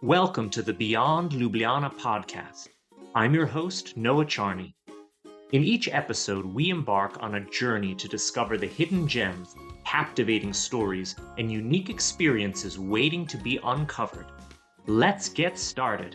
Welcome to the Beyond Ljubljana podcast. I'm your host, Noah Charney. In each episode, we embark on a journey to discover the hidden gems, captivating stories, and unique experiences waiting to be uncovered. Let's get started.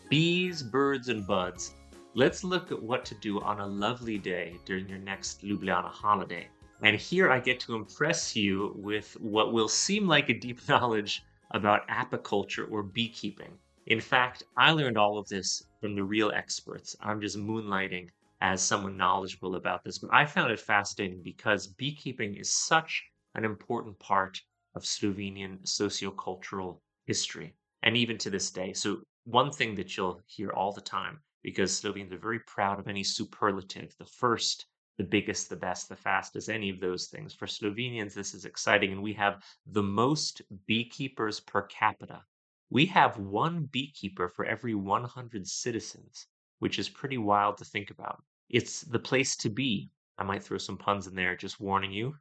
Bees, birds, and buds. Let's look at what to do on a lovely day during your next Ljubljana holiday. And here I get to impress you with what will seem like a deep knowledge about apiculture or beekeeping. In fact, I learned all of this from the real experts. I'm just moonlighting as someone knowledgeable about this. But I found it fascinating because beekeeping is such an important part of Slovenian sociocultural history, and even to this day. So one thing that you'll hear all the time, because Slovenes are very proud of any superlative, the first, the biggest, the best, the fastest, any of those things. For Slovenians, this is exciting, and we have the most beekeepers per capita. We have one beekeeper for every 100 citizens, which is pretty wild to think about. It's the place to be. I might throw some puns in there, just warning you.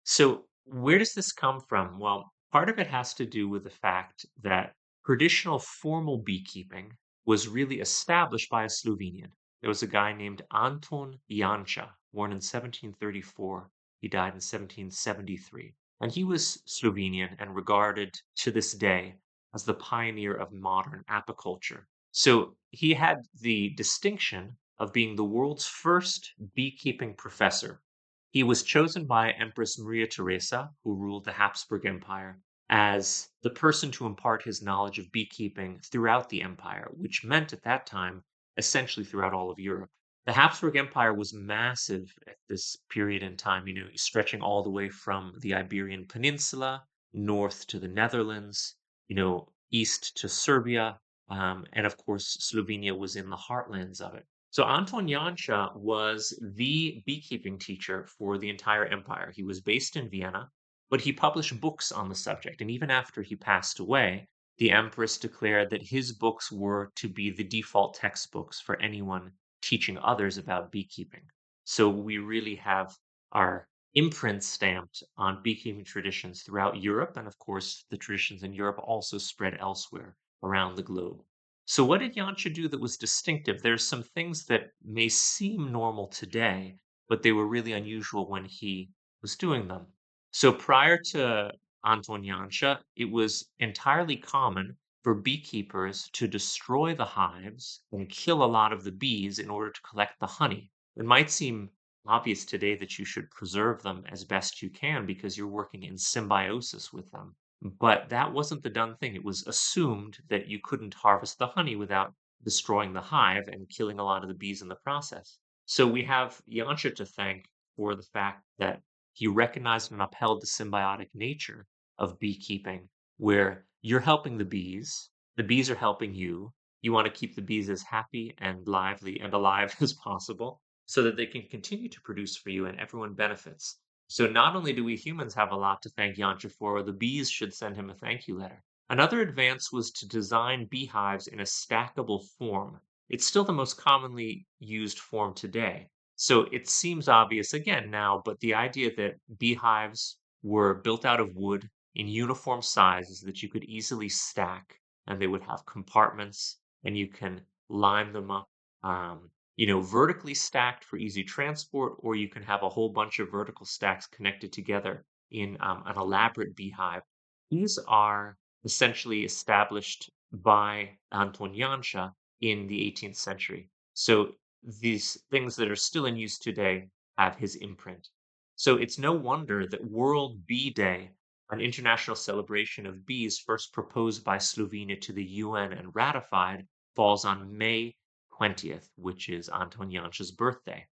So, where does this come from? Well, part of it has to do with the fact that traditional formal beekeeping was really established by a Slovenian. There was a guy named Anton Janša, born in 1734. He died in 1773. And he was Slovenian and regarded to this day as the pioneer of modern apiculture. So he had the distinction of being the world's first beekeeping professor. He was chosen by Empress Maria Theresa, who ruled the Habsburg Empire, as the person to impart his knowledge of beekeeping throughout the empire, which meant at that time essentially throughout all of Europe. The Habsburg Empire was massive at this period in time, stretching all the way from the Iberian Peninsula north to the Netherlands, east to Serbia, and of course, Slovenia was in the heartlands of it. So Anton Janša was the beekeeping teacher for the entire empire. He was based in Vienna, but he published books on the subject. And even after he passed away, the empress declared that his books were to be the default textbooks for anyone teaching others about beekeeping. So we really have our imprint stamped on beekeeping traditions throughout Europe. And of course, the traditions in Europe also spread elsewhere around the globe. So, what did Janša do that was distinctive? There's some things that may seem normal today, but they were really unusual when he was doing them. So, prior to Anton Janša, it was entirely common for beekeepers to destroy the hives and kill a lot of the bees in order to collect the honey. It might seem obvious today that you should preserve them as best you can because you're working in symbiosis with them. But that wasn't the done thing. It was assumed that you couldn't harvest the honey without destroying the hive and killing a lot of the bees in the process. So we have Janša to thank for the fact that he recognized and upheld the symbiotic nature of beekeeping, where you're helping the bees are helping you. You want to keep the bees as happy and lively and alive as possible so that they can continue to produce for you and everyone benefits. So not only do we humans have a lot to thank Janša for, the bees should send him a thank you letter. Another advance was to design beehives in a stackable form. It's still the most commonly used form today. So it seems obvious again now, but the idea that beehives were built out of wood in uniform sizes that you could easily stack, and they would have compartments, and you can line them up vertically stacked for easy transport, or you can have a whole bunch of vertical stacks connected together in an elaborate beehive. These are essentially established by Anton Janša in the 18th century. So these things that are still in use today have his imprint. So it's no wonder that World Bee Day, an international celebration of bees first proposed by Slovenia to the UN and ratified, falls on May 20th, which is Anton Janša's birthday.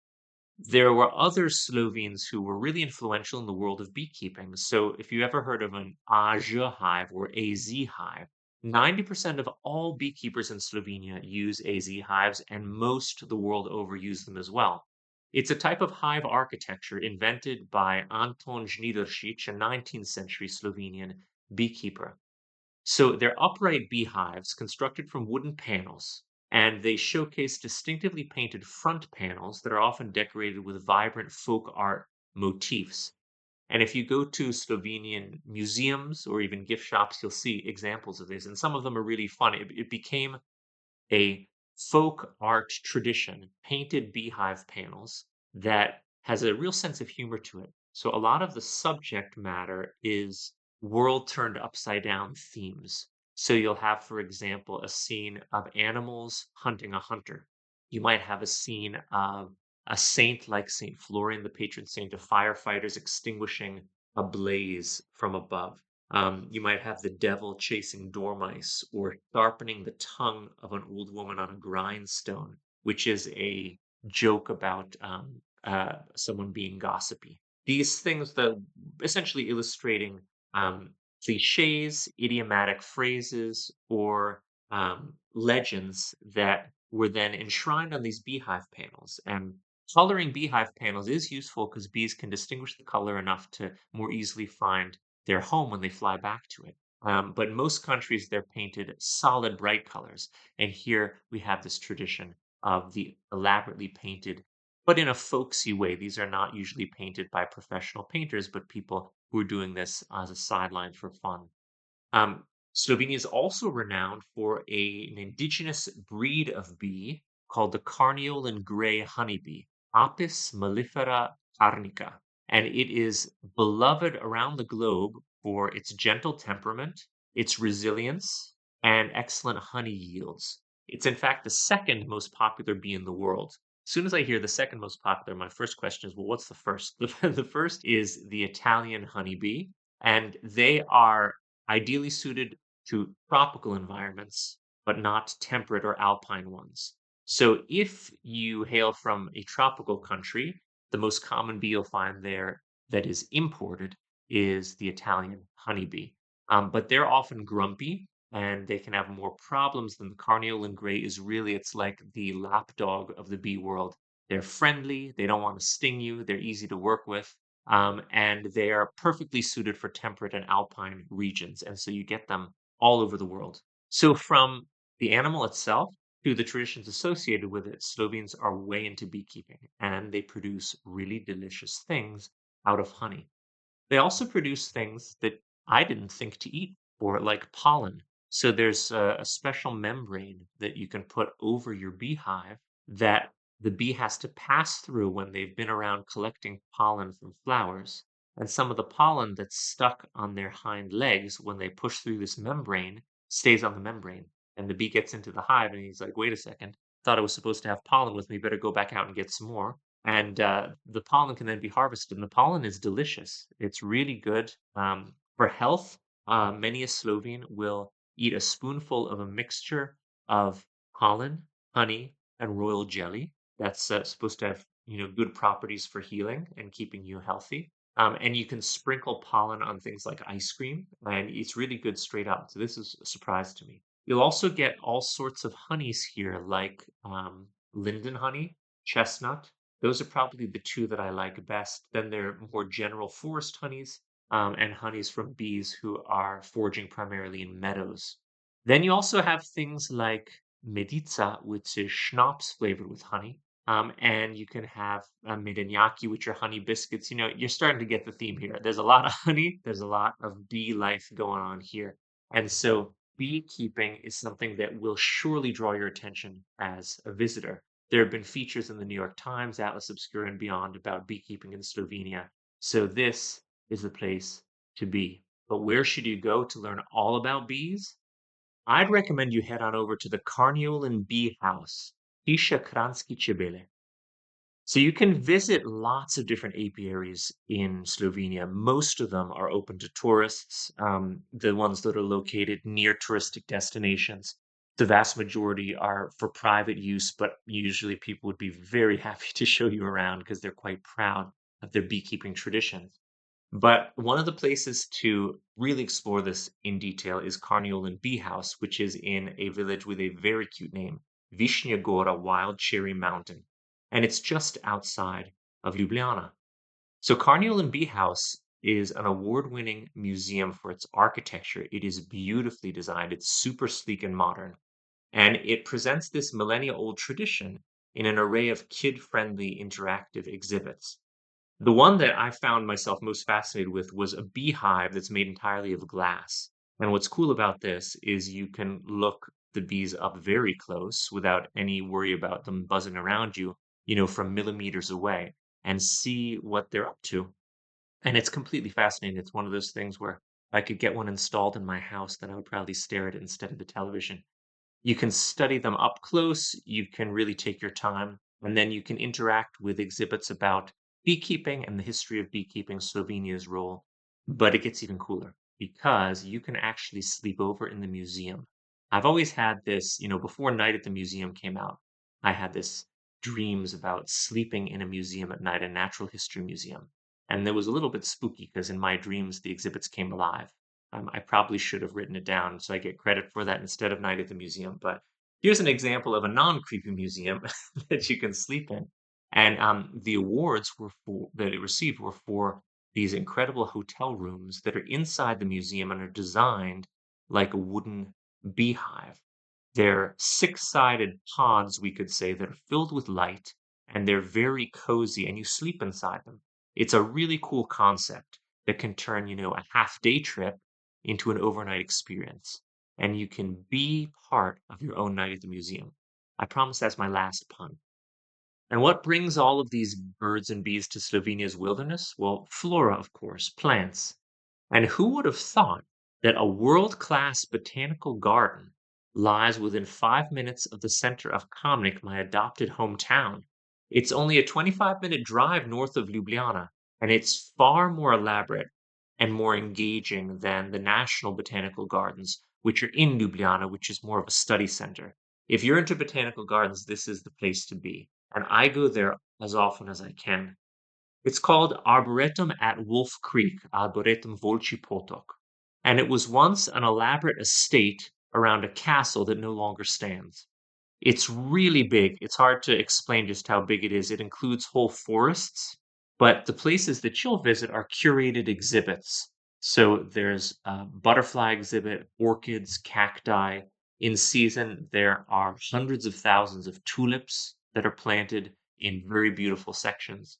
There were other Slovenes who were really influential in the world of beekeeping. So if you ever heard of an AZ hive or AZ hive, 90% of all beekeepers in Slovenia use AZ hives, and most the world over use them as well. It's a type of hive architecture invented by Anton Žnidaršič, a 19th century Slovenian beekeeper. So they're upright beehives constructed from wooden panels, and they showcase distinctively painted front panels that are often decorated with vibrant folk art motifs. And if you go to Slovenian museums or even gift shops, you'll see examples of this. And some of them are really fun. It became a folk art tradition, painted beehive panels that has a real sense of humor to it. So a lot of the subject matter is world turned upside down themes. So you'll have, for example, a scene of animals hunting a hunter. You might have a scene of a saint like Saint Florian, the patron saint of firefighters, extinguishing a blaze from above. You might have the devil chasing dormice or sharpening the tongue of an old woman on a grindstone, which is a joke about someone being gossipy. These things that essentially illustrating cliches, idiomatic phrases, or legends that were then enshrined on these beehive panels. And coloring beehive panels is useful because bees can distinguish the color enough to more easily find their home when they fly back to it. But in most countries, they're painted solid bright colors. And here we have this tradition of the elaborately painted, but in a folksy way. These are not usually painted by professional painters, but people who are doing this as a sideline for fun. Um, Slovenia is also renowned for an indigenous breed of bee called the Carniolan gray honeybee, Apis mellifera carnica, and it is beloved around the globe for its gentle temperament, its resilience, and excellent honey yields. It's in fact the second most popular bee in the world. As soon as I hear the second most popular, my first question is, well, what's the first? The first is the Italian honeybee, and they are ideally suited to tropical environments, but not temperate or alpine ones. So if you hail from a tropical country, the most common bee you'll find there that is imported is the Italian honeybee. But they're often grumpy and they can have more problems than the Carniolan gray is really, it's like the lapdog of the bee world. They're friendly, they don't want to sting you, they're easy to work with, and they are perfectly suited for temperate and alpine regions. And so you get them all over the world. So from the animal itself to the traditions associated with it, Slovenes are way into beekeeping and they produce really delicious things out of honey. They also produce things that I didn't think to eat or like pollen. So there's a special membrane that you can put over your beehive that the bee has to pass through when they've been around collecting pollen from flowers. And some of the pollen that's stuck on their hind legs when they push through this membrane stays on the membrane. And the bee gets into the hive and he's like, wait a second, thought I was supposed to have pollen with me, better go back out and get some more. And the pollen can then be harvested, and the pollen is delicious. It's really good for health. Many a Slovene will eat a spoonful of a mixture of pollen, honey, and royal jelly. That's supposed to have good properties for healing and keeping you healthy. And you can sprinkle pollen on things like ice cream, and it's really good straight up. So this is a surprise to me. You'll also get all sorts of honeys here, like linden honey, chestnut. Those are probably the two that I like best. Then there are more general forest honeys, and honeys from bees who are foraging primarily in meadows. Then you also have things like medica, which is schnapps flavored with honey. And you can have medenjaki, which are honey biscuits. You're starting to get the theme here. There's a lot of honey, there's a lot of bee life going on here. And so beekeeping is something that will surely draw your attention as a visitor. There have been features in the New York Times, Atlas Obscura, and beyond about beekeeping in Slovenia. So this is the place to be. But where should you go to learn all about bees? I'd recommend you head on over to the Carniolan Bee House, Hiša Kranjski Čebele. So you can visit lots of different apiaries in Slovenia. Most of them are open to tourists, the ones that are located near touristic destinations. The vast majority are for private use, but usually people would be very happy to show you around because they're quite proud of their beekeeping traditions. But one of the places to really explore this in detail is Carniolan Bee House, which is in a village with a very cute name, Višnja Gora Wild Cherry Mountain. And it's just outside of Ljubljana. So Carniolan Bee House is an award-winning museum for its architecture. It is beautifully designed. It's super sleek and modern. And it presents this millennia-old tradition in an array of kid-friendly interactive exhibits. The one that I found myself most fascinated with was a beehive that's made entirely of glass. And what's cool about this is you can look the bees up very close without any worry about them buzzing around you, from millimeters away and see what they're up to. And it's completely fascinating. It's one of those things where if I could get one installed in my house, then I would probably stare at it instead of the television. You can study them up close, you can really take your time, and then you can interact with exhibits about beekeeping and the history of beekeeping, Slovenia's role. But it gets even cooler because you can actually sleep over in the museum. I've always had this, before Night at the Museum came out, I had this dreams about sleeping in a museum at night, a natural history museum. And it was a little bit spooky because in my dreams, the exhibits came alive. I probably should have written it down so I get credit for that instead of Night at the Museum. But here's an example of a non-creepy museum that you can sleep in. And the awards that it received were for these incredible hotel rooms that are inside the museum and are designed like a wooden beehive. They're six-sided pods, we could say, that are filled with light, and they're very cozy, and you sleep inside them. It's a really cool concept that can turn, a half-day trip into an overnight experience, and you can be part of your own night at the museum. I promise that's my last pun. And what brings all of these birds and bees to Slovenia's wilderness? Well, flora, of course, plants. And who would have thought that a world-class botanical garden lies within 5 minutes of the center of Kamnik, my adopted hometown? It's only a 25-minute drive north of Ljubljana, and it's far more elaborate and more engaging than the National Botanical Gardens, which are in Ljubljana, which is more of a study center. If you're into botanical gardens, this is the place to be, and I go there as often as I can. It's called Arboretum at Wolf Creek, Arboretum Volci Potok, and it was once an elaborate estate around a castle that no longer stands. It's really big. It's hard to explain just how big it is. It includes whole forests, but the places that you'll visit are curated exhibits. So there's a butterfly exhibit, orchids, cacti. In season, there are hundreds of thousands of tulips that are planted in very beautiful sections.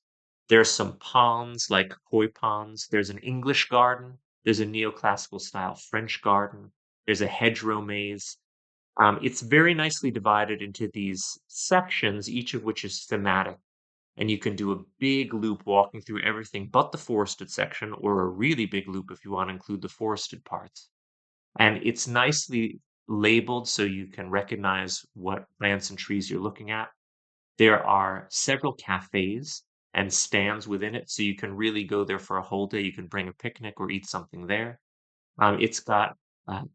There's some ponds like koi ponds. There's an English garden. There's a neoclassical style French garden. There's a hedgerow maze. It's very nicely divided into these sections, each of which is thematic. And you can do a big loop walking through everything but the forested section, or a really big loop if you want to include the forested parts. And it's nicely labeled so you can recognize what plants and trees you're looking at. There are several cafes and stands within it, so you can really go there for a whole day. You can bring a picnic or eat something there. It's got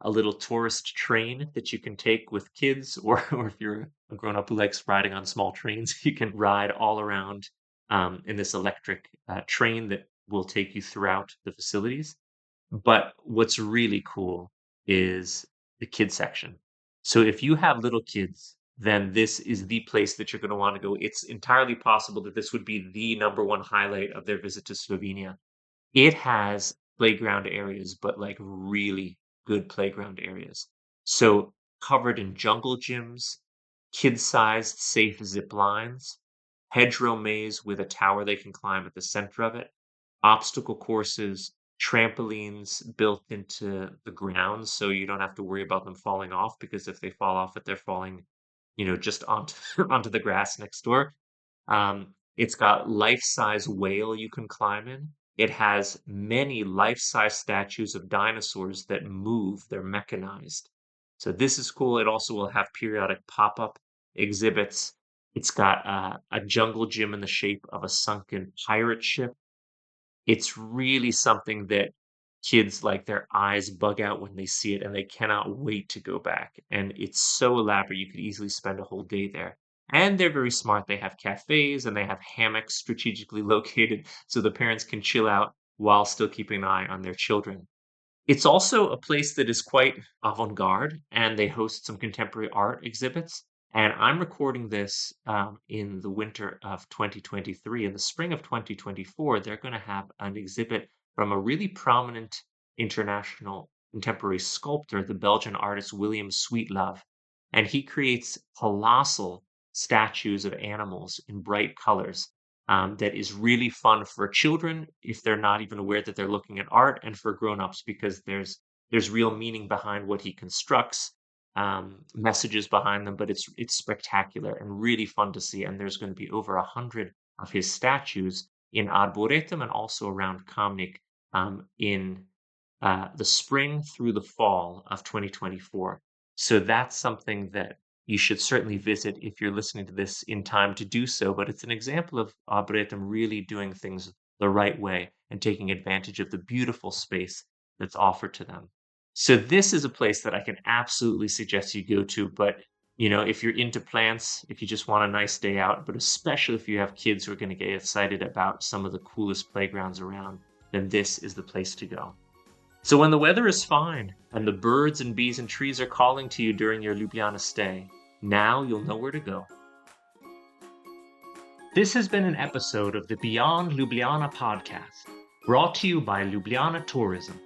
a little tourist train that you can take with kids, or or if you're a grown-up who likes riding on small trains, you can ride all around in this electric train that will take you throughout the facilities. But what's really cool is the kid section. So if you have little kids, then this is the place that you're going to want to go. It's entirely possible that this would be the number one highlight of their visit to Slovenia. It has playground areas, but, like, really good playground areas. So, covered in jungle gyms, kid-sized safe zip lines, hedgerow maze with a tower they can climb at the center of it, obstacle courses, trampolines built into the ground so you don't have to worry about them falling off, because if they fall off it, they're falling, just onto onto the grass next door. It's got life-size whale you can climb in. It has many life-size statues of dinosaurs that move, they're mechanized. So this is cool. It also will have periodic pop-up exhibits. It's got a jungle gym in the shape of a sunken pirate ship. It's really something that kids, like, their eyes bug out when they see it, and they cannot wait to go back, and it's so elaborate, you could easily spend a whole day there. And they're very smart, they have cafes, and they have hammocks strategically located so the parents can chill out while still keeping an eye on their children. It's also a place that is quite avant-garde, and they host some contemporary art exhibits. And I'm recording this in the winter of 2023. In the spring of 2024, they're going to have an exhibit from a really prominent international contemporary sculptor, the Belgian artist William Sweetlove. And he creates colossal statues of animals in bright colors. that is really fun for children if they're not even aware that they're looking at art, and for grown-ups because there's real meaning behind what he constructs, messages behind them, but it's spectacular and really fun to see. And there's going to be over 100 of his statues in Arboretum and also around Kamnik in the spring through the fall of 2024. So that's something that you should certainly visit if you're listening to this in time to do so. But it's an example of Arboretum really doing things the right way and taking advantage of the beautiful space that's offered to them. So this is a place that I can absolutely suggest you go to. But if you're into plants, if you just want a nice day out, but especially if you have kids who are going to get excited about some of the coolest playgrounds around, then this is the place to go. So when the weather is fine and the birds and bees and trees are calling to you during your Ljubljana stay, now you'll know where to go. This has been an episode of the Beyond Ljubljana podcast, brought to you by Ljubljana Tourism.